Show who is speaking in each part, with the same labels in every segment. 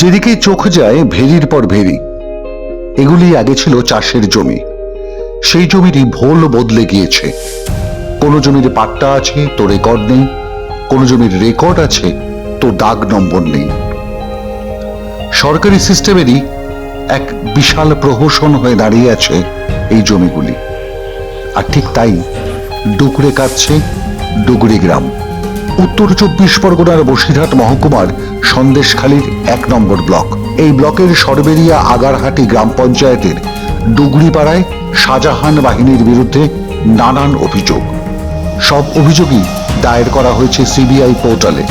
Speaker 1: যেদিকে চোখ যায় ভেরির পর ভেরি। এগুলি আগে ছিল চাষের জমি। সেই জমিরই ভোল বদলে গিয়েছে। কোনো জমির পাট্টা আছে তো রেকর্ড নেই, কোনো জমির রেকর্ড আছে তো দাগ নম্বর নেই। সরকারি সিস্টেমেরই এক বিশাল প্রহসন হয়ে দাঁড়িয়ে আছে এই জমিগুলি। আর ঠিক তাই ডুকরে কাটছে ডুগরি গ্রাম। উত্তর 24 পরগনার বসিরহাট মহকুমার সন্দেশখালীর 1 নম্বর ব্লক। এই ব্লকের সরবেরিয়া আগারহাটি গ্রাম পঞ্চায়েতের ডুগরিপাড়ায় শাহজাহান বাহিনীর বিরুদ্ধে নানান অভিযোগ। সব অভিযোগই দায়ের করা হয়েছে সিবিআই পোর্টালে।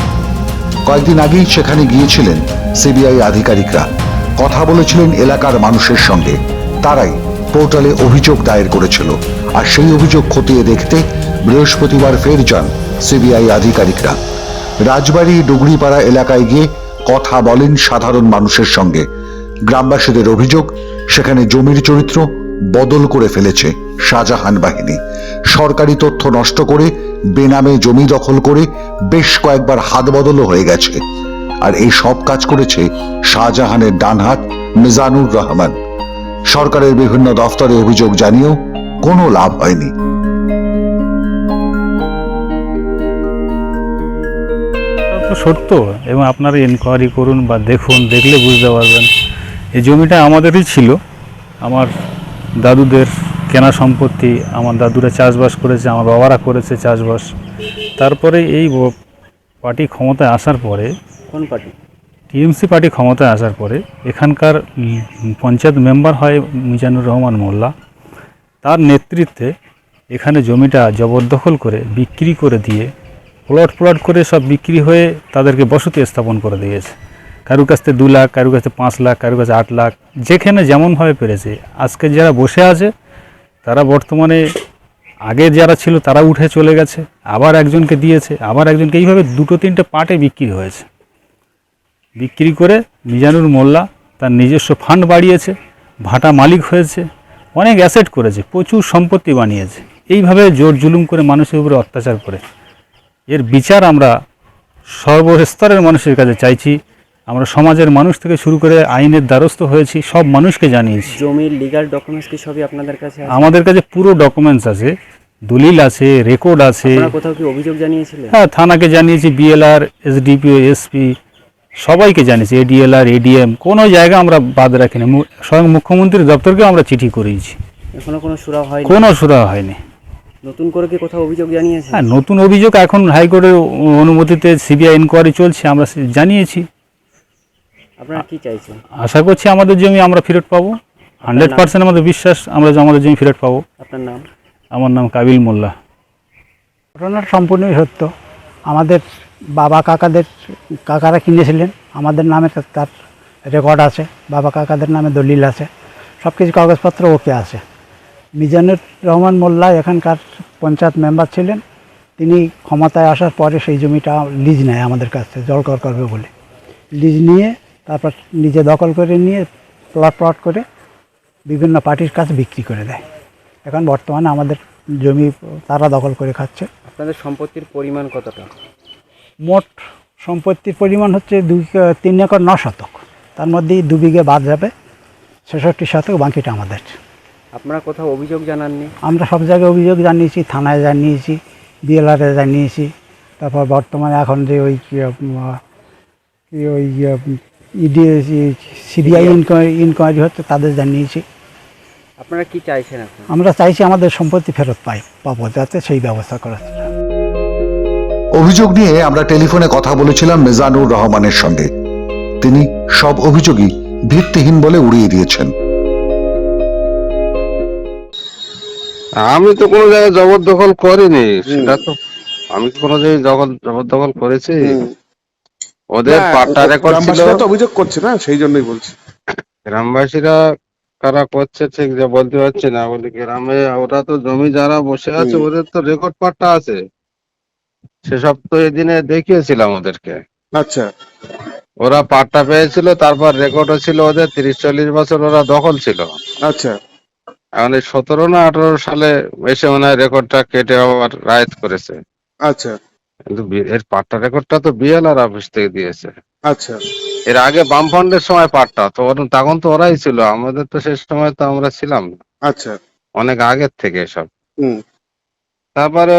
Speaker 1: কয়েকদিন আগেই সেখানে গিয়েছিলেন সিবিআই আধিকারিকরা, কথা বলেছিলেন এলাকার মানুষের সঙ্গে। তারাই পোর্টালে অভিযোগ দায়ের করেছিল। আর সেই অভিযোগ খতিয়ে দেখতে বৃহস্পতিবার ফের যান সিবিআই আধিকারিকরা। রাজবাড়ী ডুগরিপাড়া এলাকায় গিয়ে কথা বলেন সাধারণ মানুষের সঙ্গে। গ্রামবাসীদের অভিযোগ, সেখানে জমির চরিত্র বদল করে ফেলেছে শাহজাহান বাহিনী। সরকারি তথ্য নষ্ট করে বেনামে জমি দখল করে বেশ কয়েকবার হাত বদলও হয়ে গেছে। আর এই সব কাজ করেছে শাহজাহানের ডানহাত মিজানুর রহমান। সরকারের বিভিন্ন দফতরে অভিযোগ জানিয়েও কোনো লাভ হয়নি।
Speaker 2: সত্য, এবং আপনারা এনকোয়ারি করুন বা দেখুন, দেখলে বুঝতে পারবেন। এই জমিটা আমাদেরই ছিল, আমার দাদুদের কেনা সম্পত্তি। আমার দাদুরা চাষবাস করেছে, আমার বাবারা করেছে চাষবাস। তারপরে এই পার্টি ক্ষমতায় আসার পরে,
Speaker 3: কোন পার্টি?
Speaker 2: টিএমসি পার্টি ক্ষমতায় আসার পরে এখানকার পঞ্চায়েত মেম্বার হয় মিজানুর রহমান মোল্লা। তার নেতৃত্বে এখানে জমিটা জবরদখল করে বিক্রি করে দিয়ে, প্লট করে সব বিক্রি হয়ে তাদেরকে বসতি স্থাপন করে দিয়েছে। কারুর কাছ থেকে 2 লাখ, কারুর কাছে 5 লাখ, কারুর কাছে 8 লাখ, যেখানে যেমনভাবে পেরেছে। আজকে যারা বসে আছে তারা বর্তমানে, আগে যারা ছিল তারা উঠে চলে গেছে, আবার একজনকে দিয়েছে, আবার একজনকে, এইভাবে 2-3টে পার্টে বিক্রি হয়েছে। বিক্রি করে মিজানুর মোল্লা তার নিজস্ব ফান্ড বাড়িয়েছে, ভাটা মালিক হয়েছে, অনেক অ্যাসেট করেছে, প্রচুর সম্পত্তি বানিয়েছে। এইভাবে জোর জুলুম করে মানুষের উপরে অত্যাচার করে এর বিচার আমরা সর্বস্তরের মানুষের কাছে চাইছি। আমরা সমাজের মানুষ থেকে শুরু করে আইনের দ্বারস্থ হয়েছি, সব মানুষকে জানিয়েছি।
Speaker 3: জমির লিগ্যাল ডকুমেন্টস কি সবই আপনাদের কাছে আছে?
Speaker 2: আমাদের কাছে পুরো ডকুমেন্টস আছে, দলিল আছে, রেকর্ড আছে।
Speaker 3: আপনারা কোথাও কি অভিযোগ জানিয়েছিলেন?
Speaker 2: হ্যাঁ, থানাকে জানিয়েছি, বিএলআর, এসডিপিও, এসপি সবাইকে জানিয়েছি, এডিএলআর, এডিএম, কোনো জায়গা আমরা বাদ রাখিনি। স্বয়ং মুখ্যমন্ত্রীর দপ্তরকেও আমরা চিঠি করিয়েছি।
Speaker 3: এখনো কোনো সুরাহা হয়নি?
Speaker 2: কোনো সুরাহা হয়নি।
Speaker 3: নতুন করে কি কোথাও অভিযোগ জানিয়েছেন?
Speaker 2: হ্যাঁ, নতুন অভিযোগ এখন হাইকোর্টের অনুমতিতে সিবিআই ইনকোয়ারি চলছে, আমরা জানিয়েছি।
Speaker 3: আপনারা কি চাইছেন?
Speaker 2: আশা করছি আমাদের জমি আমরা ফেরত পাবো। 100% আমাদের বিশ্বাস, আমরা আমাদের জমি ফেরত পাবো।
Speaker 3: আপনার নাম?
Speaker 2: আমার নাম কাবিল মোল্লা।
Speaker 4: ঘটনাটা সম্পূর্ণই সত্য। আমাদের বাবা কাকারা কিনেছিলেন, আমাদের নামে তার রেকর্ড আছে, বাবা কাকাদের নামে দলিল আছে, সব কিছু কাগজপত্র ওকে আছে। মিজানুর রহমান মোল্লা এখানকার পঞ্চায়েত মেম্বার ছিলেন। তিনি ক্ষমতায় আসার পরে সেই জমিটা লিজ নেয় আমাদের কাছ থেকে, জলকর করবে বলে লিজ নিয়ে তারপর নিজে দখল করে নিয়ে প্লট করে বিভিন্ন পার্টির কাছে বিক্রি করে দেয়। এখন বর্তমানে আমাদের জমি তারা দখল করে খাচ্ছে।
Speaker 3: আপনাদের সম্পত্তির পরিমাণ কতটা?
Speaker 4: মোট সম্পত্তির পরিমাণ হচ্ছে 3 একর 9 শতক। তার মধ্যেই 2 বিঘে বাদ যাবে, 66 শতক বাকিটা আমাদের।
Speaker 3: আপনারা কোথাও অভিযোগ জানাননি?
Speaker 4: আমরা সব জায়গায় অভিযোগ জানিয়েছি, থানায় জানিয়েছি, বিএলআরে জানিয়েছি। তারপর বর্তমানে এখন যে ইডি সিবিআই ইনকোয়ারি হচ্ছে, তাদের জানিয়েছি।
Speaker 3: আপনারা কি চাইছেন এখন?
Speaker 4: আমরা চাইছি আমাদের সম্পত্তি ফেরত পাবো, যাতে সেই ব্যবস্থা করা।
Speaker 1: অভিযোগ নিয়ে আমরা টেলিফোনে কথা বলেছিলাম মিজানুর রহমানের সঙ্গে। তিনি সব অভিযোগই ভিত্তিহীন বলে উড়িয়ে দিয়েছেন।
Speaker 5: আমি তো কোনো জায়গায় জবরদখল করিনি, সেটা তো আমি কোনো জায়গায় জবরদখল করেছি? ওদের পাট্টা রেকর্ড ছিল।
Speaker 6: তো অভিযোগ করছে না, সেই জন্যই বলছি।
Speaker 5: গ্রামবাসীরা কারা করছে ঠিক যে বলতে পারছি না। বলি গ্রামে ওরা তো জমি যারা বসে আছে ওদের তো রেকর্ড পাট্টা আছে, সেসব তো এদিনে দেখিয়েছিলাম ওদেরকে।
Speaker 6: আচ্ছা,
Speaker 5: ওরা পাট্টা পেয়েছিল, তারপর রেকর্ডও ছিল ওদের। 30-40 বছর ওরা দখল ছিল।
Speaker 6: আচ্ছা,
Speaker 5: এখন এই 17 না 18 সালে এসে মনে হয় রেকর্ডটা কেটে আবার রাইট করেছে।
Speaker 6: আচ্ছা,
Speaker 5: কিন্তু এর পাট্টা রেকর্ডটা তো বিএলআর অফিস থেকে দিয়েছে।
Speaker 6: আচ্ছা।
Speaker 5: এর আগে বামফ্রন্টের সময় পাট্টা তো তখন তো ওরাই ছিল, আমাদের তো শেষ সময় তো আমরা ছিলাম না,
Speaker 6: আচ্ছা।
Speaker 5: অনেক আগের থেকে সব।
Speaker 6: হুম।
Speaker 5: তারপরে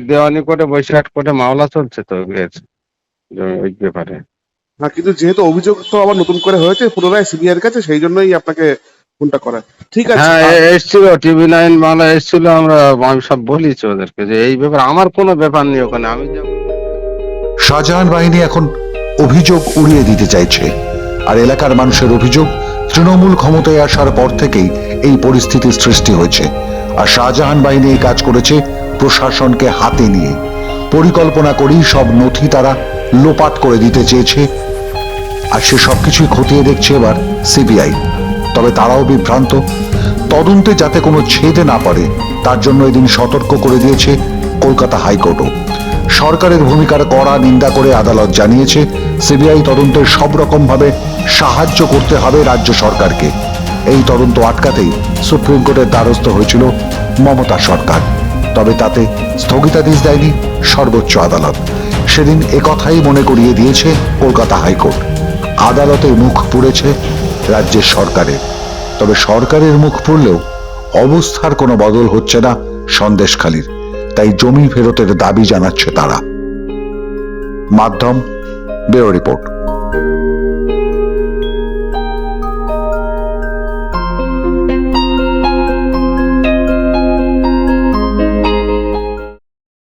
Speaker 5: দেওয়ানি কোর্টে বৈশাখ কোর্টে মামলা চলছে তো ওই ব্যাপারে।
Speaker 6: হ্যাঁ, কিন্তু যেহেতু অভিযোগ তো আবার নতুন করে হয়েছে পুনরায় সিবিআইয়ের কাছে, সেই জন্যই আপনাকে ফোনটা করা। ঠিক আছে।
Speaker 5: হ্যাঁ, এসছিল TV9 বাংলা এসছিল, আমি সব বলেছি ওদেরকে যে এই ব্যাপার আমার কোনো ব্যাপার নেই ওখানে, আমি
Speaker 1: শাহজাহান বাহিনী এখন অভিযোগ উড়িয়ে দিতে চাইছে। আর এলাকার মানুষের অভিযোগ, তৃণমূল ক্ষমতায় আসার পর থেকেই এই পরিস্থিতির সৃষ্টি হয়েছে। আর শাহজাহান বাহিনী এই কাজ করেছে প্রশাসনকে হাতে নিয়ে। পরিকল্পনা করেই সব নথি তারা লোপাট করে দিতে চেয়েছে। আর সে সবকিছুই খতিয়ে দেখছে এবার সিবিআই। তবে তারাও বিভ্রান্ত। তদন্তে যাতে কোনো ছেদে না পড়ে তার জন্য এদিন সতর্ক করে দিয়েছে কলকাতা হাইকোর্টও। সরকারের ভূমিকার কড়া নিন্দা করে আদালত জানিয়েছে সিবিআই তদন্তের সব রকম ভাবে সাহায্য করতে হবে রাজ্য সরকারকে। এই তদন্ত আটকাতেই সুপ্রিম কোর্টের দ্বারস্থ হয়েছিল মমতা সরকার। তবে তাতে স্থগিতাদেশ দেয়নি সর্বোচ্চ আদালত। সেদিন একথাই মনে করিয়ে দিয়েছে কলকাতা হাইকোর্ট। আদালতে মুখ পুড়েছে রাজ্যের সরকারের। তবে সরকারের মুখ পুড়লেও অবস্থার কোনো বদল হচ্ছে না সন্দেশখালীর। তাই জমি ফেরতের দাবি জানাচ্ছে তারা। মাধ্যম ব্যুরো রিপোর্ট।